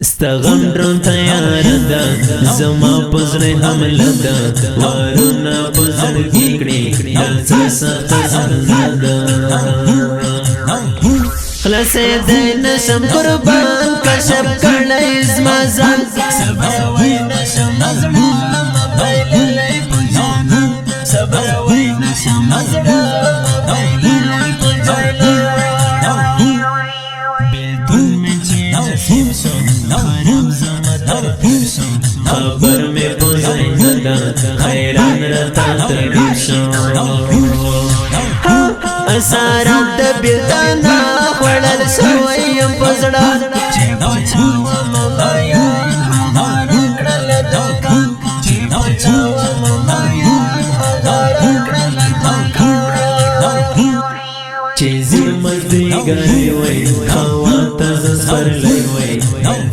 استغم درون تیار دا زما پزړ حمله دا وارونه پزړ کېکړي دا سخت زنده خلاصې د نشم قربان کشف کړی زما ځان صبر وای نشم مزړه مبایللې پجان صبر وای نشم مزړه مبایللې پجان بیلتون می چې نصیب شو خراب زما در پیر شو خبر می پوزای زدا خیران رتا تړي شو اسارت د بیلتانا خوړل شوی یم پزړه چې بچاو مبایا هغه کړل دوکا چې بچاو مبایا هغه کړل دوکا چې زیر مزدی ګری وای هوا ته زسپر لای وای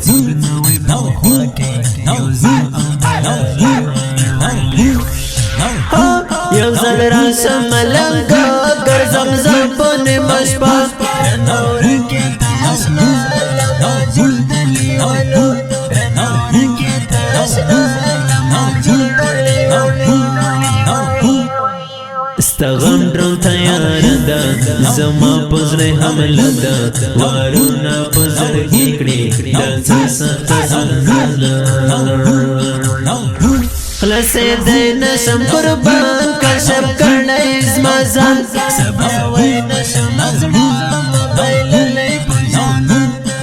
زور نوې په خوا کې یو ځل یو ځل راشم ملنګ ګرځم زپونه مشپا نور کې تاسنا موجود لیوانو نور کې تاسنا موجود لیوانو استغم درون تیار دا زما پزړ حمله دا وارونه پزړ کېکړي دا سخت زنده خلاصې د نشم قربان کشف کړی زما ځان صبر وای نشم مزړه مبایللې پجان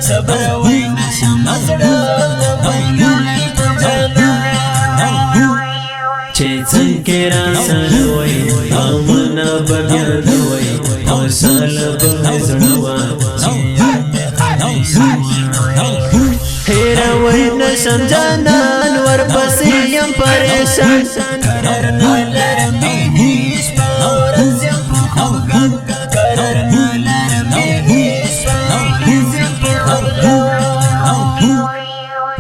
صبر وای نشم مزړه مبایللې پجان چې څنګه را سره وای امنا بیا دوی خوشاله به زړه هیر وای نشم جانان ورپسې یم پریشان قرار نه لرم هیڅ پاورز یم په خفګان قرار نه لرم هیڅ پاورز یم په خفګان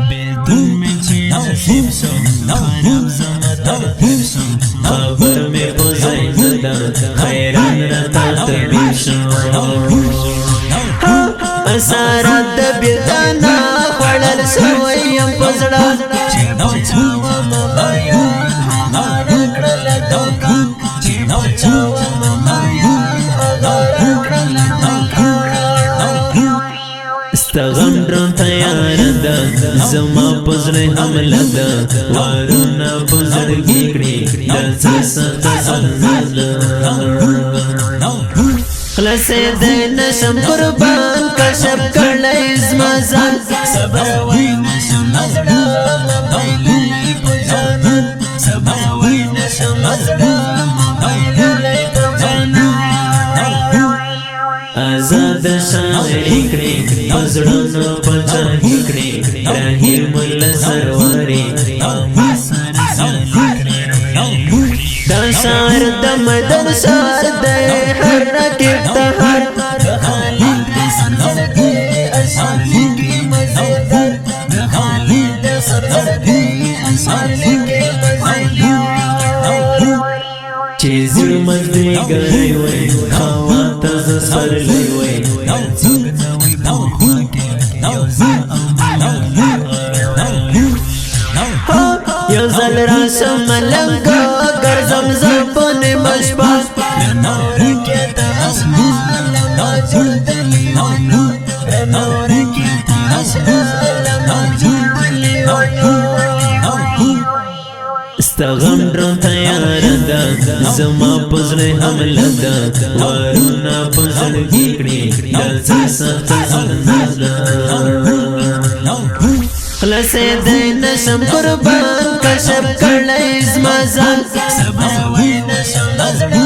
بیلتون می چې نصیب شو خراب زما در پیر شو خبر می پوزای زدا خیران رتا تړي شو اسارت د بیلتانا خوړل شوی یم پزړه چې بچاو مبایا هغه کړل دوکا چې بچاو مبایا هغه کړل دوکا استغم درون تیار دا زما پزړ حمله دا وارونه پزړ کېکړي دا سخت زنده خلاصې د نشم قربان کشف کړی زما ځان صبر وای نشم مزړه مبایللې پجان صبر وای نشم مزړه مبایللې پجان آزاد شاعری کړي پزړونو پچا کړي رحیم الله سرواري دا شعر د مدن شعر د هر رکب ته هر خالد سردار دی اشعار لیکي مزیدار خالد سردار دی اشعار لیکي مزیدار چې زړه مزدي ګرځي وای هوا ته زسپر لای وای زور نوې په خوا کې یو ځل یو ځل راشم ملنګ ګرځم زپونه مشپا نور کې تاسنا موجود لیوانو نور کې تاسنا موجود لیوانو استغم درون تیار دا زما پزړ حمله دا وارونه پزړ کېکړي دا سخت زنده خلاصې د نشم قربان کشف کړی زما ځان صبر وای نشم مزړه